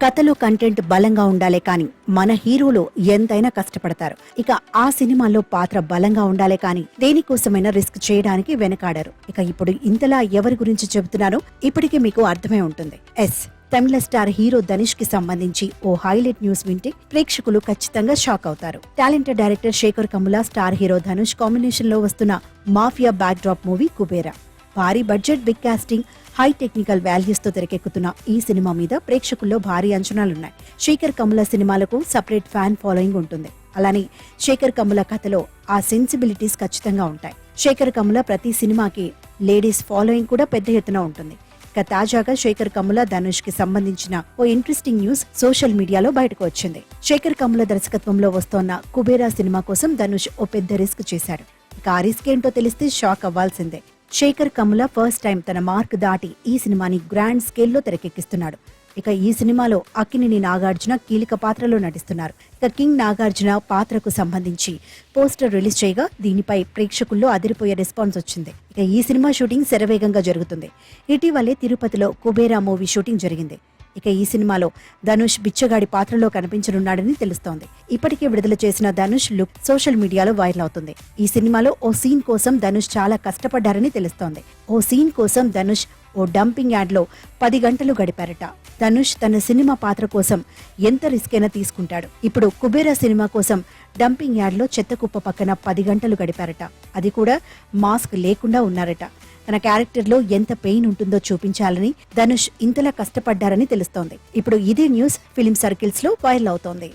కథలో కంటెంట్ బలంగా ఉండాలే కానీ మన హీరోలు ఎంతైనా కష్టపడతారు. ఇక ఆ సినిమాలో పాత్ర బలంగా ఉండాలే కానీ దేనికోసమైనా రిస్క్ చేయడానికి వెనకాడారు. ఇక ఇప్పుడు ఇంతలా ఎవరి గురించి చెబుతున్నారో ఇప్పటికే మీకు అర్థమై ఉంటుంది. తమిళ స్టార్ హీరో ధనుష్ కి సంబంధించి ఓ హైలైట్ న్యూస్ వింటే ప్రేక్షకులు ఖచ్చితంగా షాక్ అవుతారు. Talented director Sekhar Kammula, star hero Dhanush combination లో వస్తున్న mafia backdrop movie Kubera. భారీ budget, big casting, high technical values తో తెరకెక్కుతున్న ఈ సినిమా మీద ప్రేక్షకుల్లో భారీ అంచనాలున్నాయి. శేఖర్ కమ్ముల సినిమాలకు సపరేట్ ఫ్యాన్ ఫాలోయింగ్ ఉంటుంది. అలానే శేఖర్ కమ్ముల కథలో ఆ సెన్సిబిలిటీస్ ఖచ్చితంగా ఉంటాయి. శేఖర్ కమ్ముల ప్రతి సినిమాకి లేడీస్ ఫాలోయింగ్ కూడా పెద్ద ఎత్తున ఉంటుంది. ఇక తాజాగా శేఖర్ కమ్ముల, ధనుష్ కి సంబంధించిన ఓ ఇంట్రెస్టింగ్ న్యూస్ సోషల్ మీడియాలో బయటకు వచ్చింది. శేఖర్ కమ్ముల దర్శకత్వంలో వస్తోన్న కుబేరా సినిమా కోసం ధనుష్ ఓ పెద్ద రిస్క్ చేశాడు. ఇక ఆ రిస్క్ ఏంటో తెలిస్తే షాక్ అవ్వాల్సిందే. శేఖర్ కమ్ముల ఫస్ట్ టైం తన మార్క్ దాటి ఈ సినిమాని గ్రాండ్ స్కేల్లో తెరకెక్కిస్తున్నాడు. ఇక ఈ సినిమాలో అక్కినేని నాగార్జున కీలక పాత్రలో నటిస్తున్నారు. ఇక కింగ్ నాగార్జున పాత్రకు సంబంధించి పోస్టర్ రిలీజ్ చేయగా దీనిపై ప్రేక్షకుల్లో అదిరిపోయే రెస్పాన్స్ వచ్చింది. ఇక ఈ సినిమా షూటింగ్ శరవేగంగా జరుగుతుంది. ఇటీవలే తిరుపతిలో కుబేరా మూవీ షూటింగ్ జరిగింది. ఇక ఈ సినిమాలో ధనుష్ బిచ్చగాడి పాత్రలో కనిపించనున్నాడని తెలుస్తోంది. ఇప్పటికే విడుదల చేసిన ధనుష్ లుక్ సోషల్ మీడియాలో వైరల్ అవుతుంది. ఈ సినిమాలో ఓ సీన్ కోసం ధనుష్ చాలా కష్టపడ్డారని తెలుస్తోంది. ఓ సీన్ కోసం ధనుష్ ఓ డంపింగ్ యార్డ్ లో 10 గంటలు గడిపారట. ధనుష్ తన సినిమా పాత్ర కోసం ఎంత రిస్క్ అయినా తీసుకుంటాడు. ఇప్పుడు కుబేరా సినిమా కోసం డంపింగ్ యార్డ్ లో చెత్త కుప్ప పక్కన 10 గంటలు గడిపారట. అది కూడా మాస్క్ లేకుండా ఉన్నారట. తన క్యారెక్టర్ లో ఎంత పెయిన్ ఉంటుందో చూపించాలని ధనుష్ ఇంతలా కష్టపడ్డారని తెలుస్తోంది. ఇప్పుడు ఇదే న్యూస్ ఫిలిం సర్కిల్స్ లో వైరల్ అవుతోంది.